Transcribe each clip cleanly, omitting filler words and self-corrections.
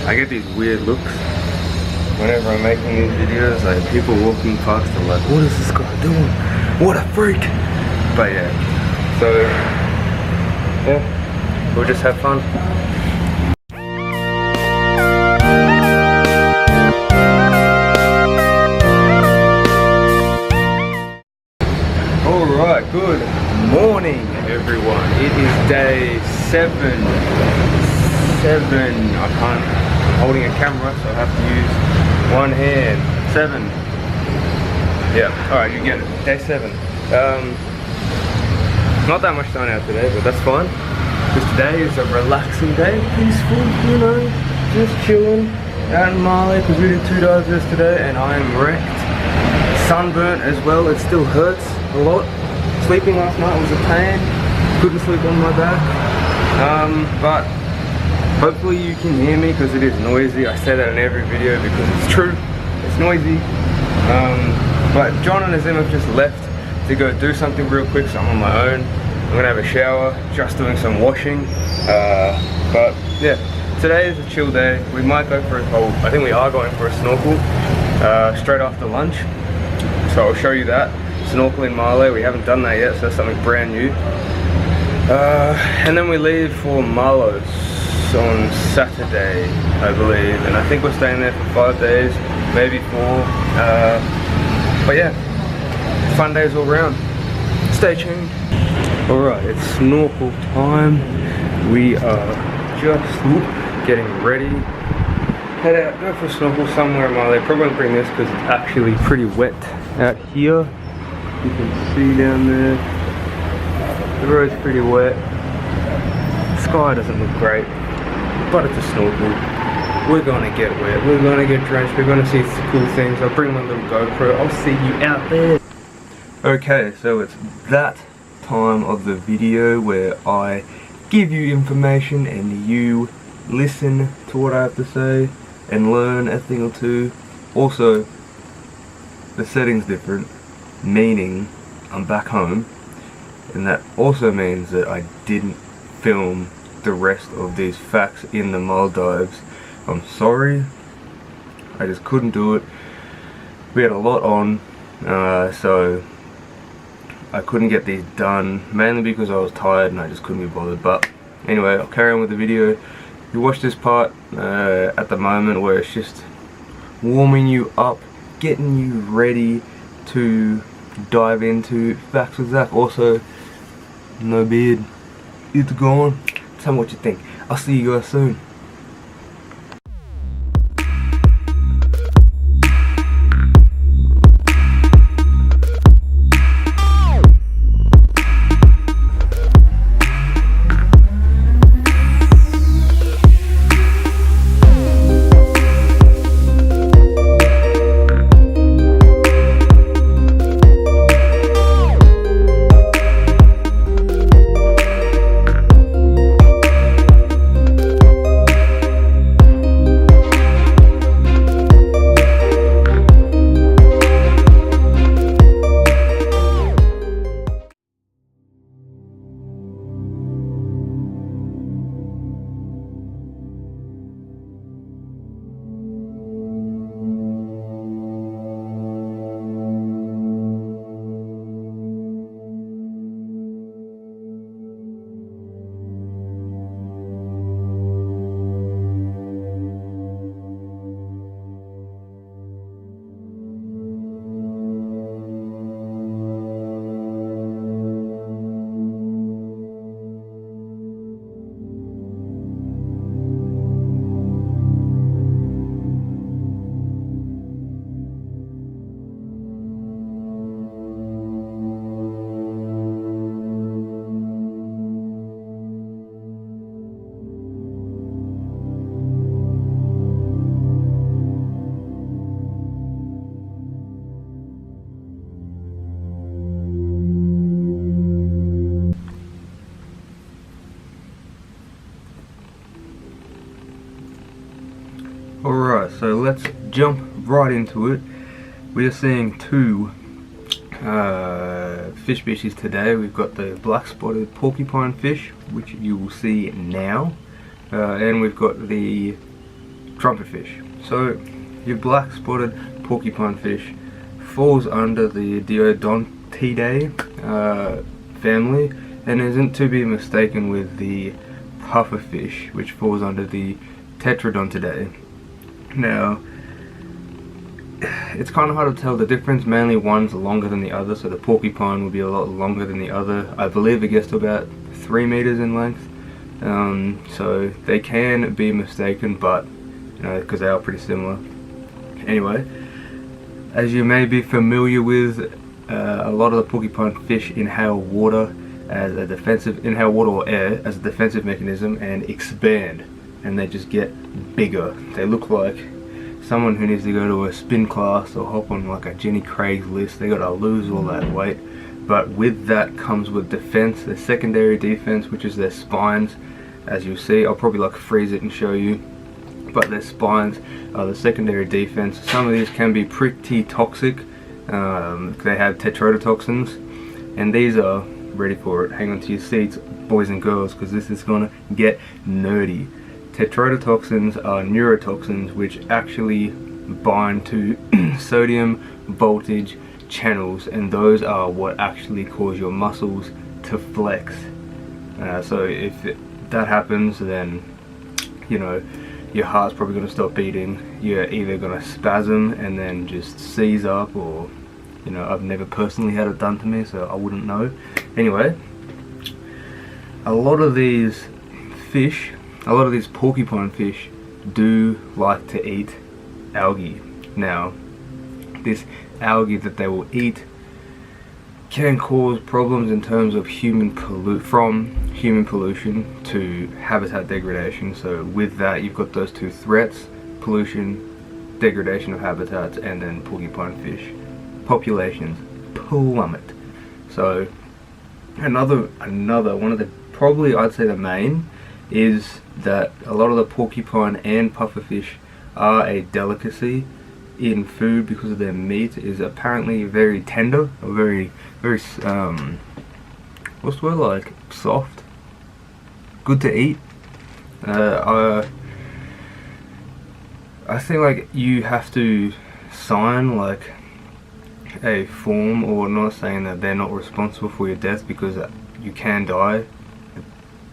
I get these weird looks whenever I'm making these videos, like people walking past are like, what is this guy doing? What a freak! But yeah, so yeah, we'll just have fun. Alright, good morning everyone. It is day 7. I'm holding a camera, so I have to use one hand. 7. Yeah, alright, you get it. Day 7. Not that much sun out today, but that's fine. Because today is a relaxing day, peaceful, you know, just chilling out in Marley, because we did 2 dives yesterday and I am wrecked. Sunburnt as well, it still hurts a lot. Sleeping last night was a pain, couldn't sleep on my back. But hopefully you can hear me because it is noisy. I say that in every video because it's true, it's noisy. But John and Azim have just left to go do something real quick, so I'm on my own. I'm gonna have a shower, just doing some washing. But yeah, today is a chill day. We might go for I think we are going for a snorkel straight after lunch. So I'll show you that. Snorkel in Marley, we haven't done that yet, so that's something brand new. And then we leave for Marlows on Saturday, I believe, and I think we're staying there for 5 days, maybe 4. But yeah, fun days all round. Stay tuned. Alright, it's snorkel time. We are just getting ready. Head out, go for a snorkel somewhere in Marley. Probably won't bring this because it's actually pretty wet out here. You can see down there, the road's pretty wet. The sky doesn't look great, but it's a snorkel. We're gonna get wet, we're gonna get drenched, we're gonna see cool things. I'll bring my little GoPro, I'll see you out there. Okay, so it's that time of the video where I give you information and you listen to what I have to say and learn a thing or two. Also, the setting's different, meaning I'm back home, and that also means that I didn't film the rest of these facts in the Maldives. I'm sorry, I just couldn't do it. We had a lot on, so I couldn't get these done, mainly because I was tired and I just couldn't be bothered. But anyway, I'll carry on with the video. You watch this part at the moment where it's just warming you up, getting you ready to dive into facts with Zach. Also, no beard, it's gone. Tell me what you think. I'll see you guys soon. Alright, so let's jump right into it. We are seeing two fish species today. We've got the black spotted porcupine fish, which you will see now, and we've got the Trumpetfish. So your black spotted porcupine fish falls under the Diodontidae family and isn't to be mistaken with the pufferfish, which falls under the Tetradontidae. Now, it's kind of hard to tell the difference. Mainly one's longer than the other, so the porcupine will be a lot longer than the other. I believe it gets to about 3 meters in length. So they can be mistaken, but you know, because they are pretty similar. Anyway, as you may be familiar with, a lot of the porcupine fish inhale water as a defensive, inhale water or air as a defensive mechanism and expand, and they just get bigger. They look like someone who needs to go to a spin class or hop on like a Jenny Craig's list. They gotta lose all that weight, but with that comes with defense, their secondary defense, which is their spines. As you'll see, I'll probably like freeze it and show you, but their spines are the secondary defense. Some of these can be pretty toxic. They have tetrodotoxins, and these are, ready for it, hang on to your seats boys and girls, because this is gonna get nerdy. Tetrodotoxins are neurotoxins which actually bind to sodium voltage channels, and those are what actually cause your muscles to flex. So if that happens, then you know your heart's probably going to stop beating. You're either going to spasm and then just seize up, or you know, I've never personally had it done to me, so I wouldn't know. Anyway, a lot of these fish, a lot of these porcupine fish do like to eat algae. Now, this algae that they will eat can cause problems in terms of from human pollution to habitat degradation. So with that, you've got those two threats: pollution, degradation of habitats, and then porcupine fish populations plummet. So another one of the, probably I'd say the main, is that a lot of the porcupine and pufferfish are a delicacy in food because of their meat is apparently very tender, or very what's the word, like soft, good to eat. I think like you have to sign like a form, or not saying that they're not responsible for your death, because you can die.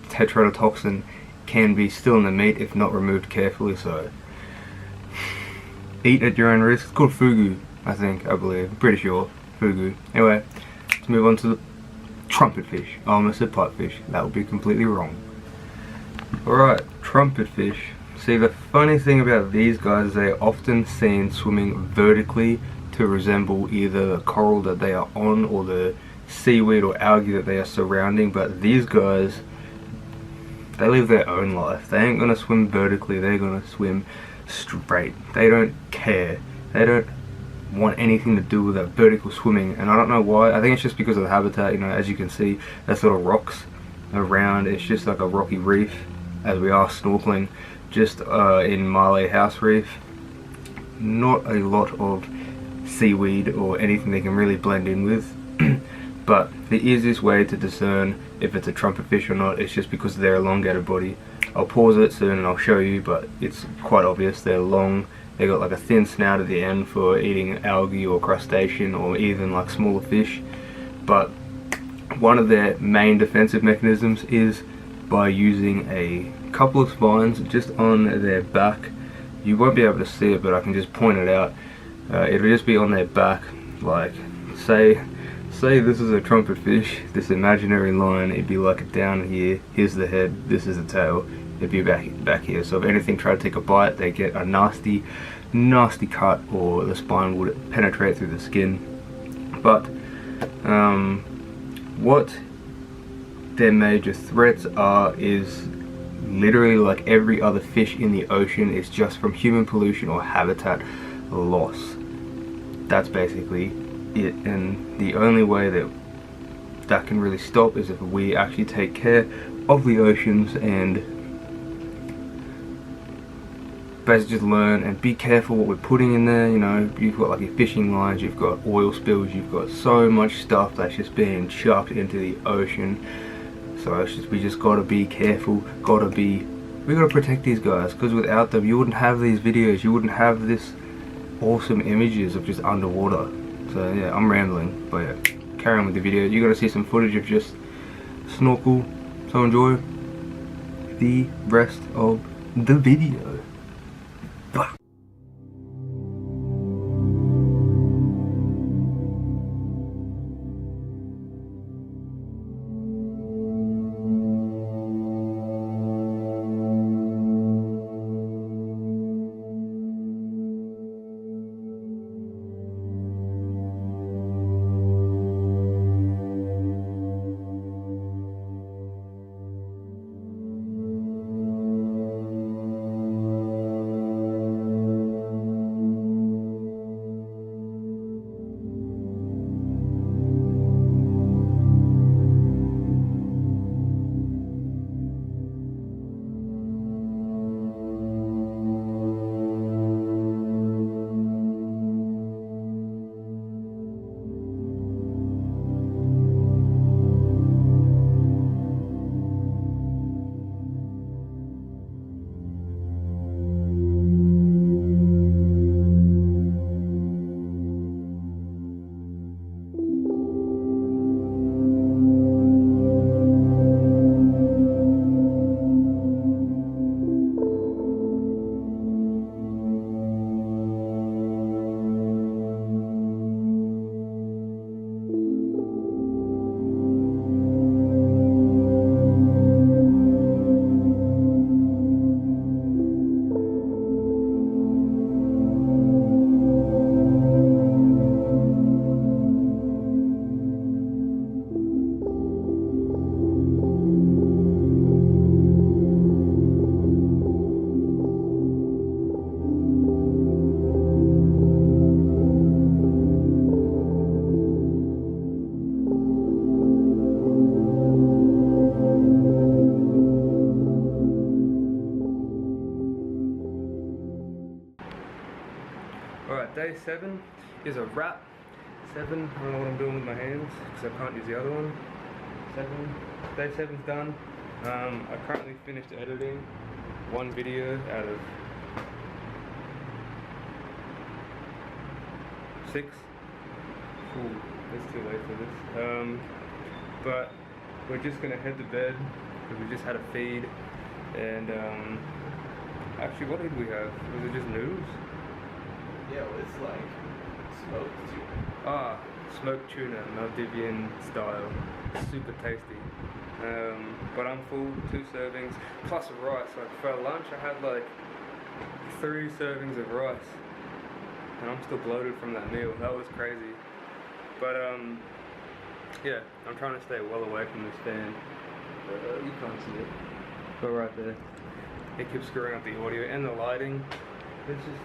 Tetrodotoxin can be still in the meat if not removed carefully, so eat at your own risk. It's called fugu, I believe, I'm pretty sure, fugu. Anyway, let's move on to the trumpetfish. I almost said pipefish, that would be completely wrong. Alright, trumpetfish. See, the funny thing about these guys, they're often seen swimming vertically to resemble either the coral that they are on or the seaweed or algae that they are surrounding, but these guys, they live their own life. They ain't gonna swim vertically, they're gonna swim straight. They don't care. They don't want anything to do with that vertical swimming, and I don't know why. I think it's just because of the habitat. You know, as you can see, there's little rocks around. It's just like a rocky reef, as we are snorkeling just in Malé House Reef. Not a lot of seaweed or anything they can really blend in with. But the easiest way to discern if it's a trumpetfish or not is just because of their elongated body. I'll pause it soon and I'll show you, but it's quite obvious. They're long, they got like a thin snout at the end for eating algae or crustacean or even like smaller fish. But one of their main defensive mechanisms is by using a couple of spines just on their back. You won't be able to see it, but I can just point it out. It'll just be on their back, like say this is a trumpetfish, this imaginary line, it'd be like down here, here's the head, this is the tail, it'd be back here. So if anything tried to take a bite, they get a nasty cut, or the spine would penetrate through the skin. But what their major threats are is literally like every other fish in the ocean is just from human pollution or habitat loss. That's basically it, and the only way that can really stop is if we actually take care of the oceans and basically just learn and be careful what we're putting in there. You know, you've got like your fishing lines, you've got oil spills, you've got so much stuff that's just being chucked into the ocean. So it's just, we just gotta be careful, gotta be we gotta protect these guys, because without them you wouldn't have these videos, you wouldn't have this awesome images of just underwater. So yeah, I'm rambling, but yeah, carry on with the video. You gotta see some footage of just snorkel, so enjoy the rest of the video. Bye. Alright, day 7 is a wrap. 7, I don't know what I'm doing with my hands because I can't use the other one. 7, day 7's done. I currently finished editing one video out of 6. Ooh, it's too late for this. But we're just gonna head to bed because we just had a feed. And actually, what did we have? Was it just noodles? Yeah, well, it's like smoked tuna. Ah, smoked tuna, Maldivian style, super tasty. But I'm full, 2 servings, plus rice. Like for lunch I had like 3 servings of rice. And I'm still bloated from that meal, that was crazy. But yeah, I'm trying to stay well away from this fan. You can't see it. But right there. It keeps screwing up the audio and the lighting. It's just,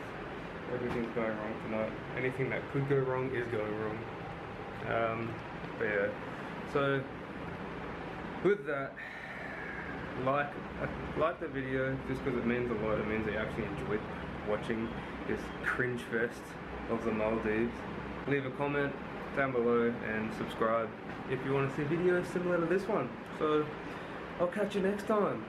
everything's going wrong tonight. Anything that could go wrong is going wrong. But yeah, so with that, like the video just because it means a lot. It means that you actually enjoyed watching this cringe fest of the Maldives. Leave a comment down below and subscribe if you want to see videos similar to this one. So I'll catch you next time.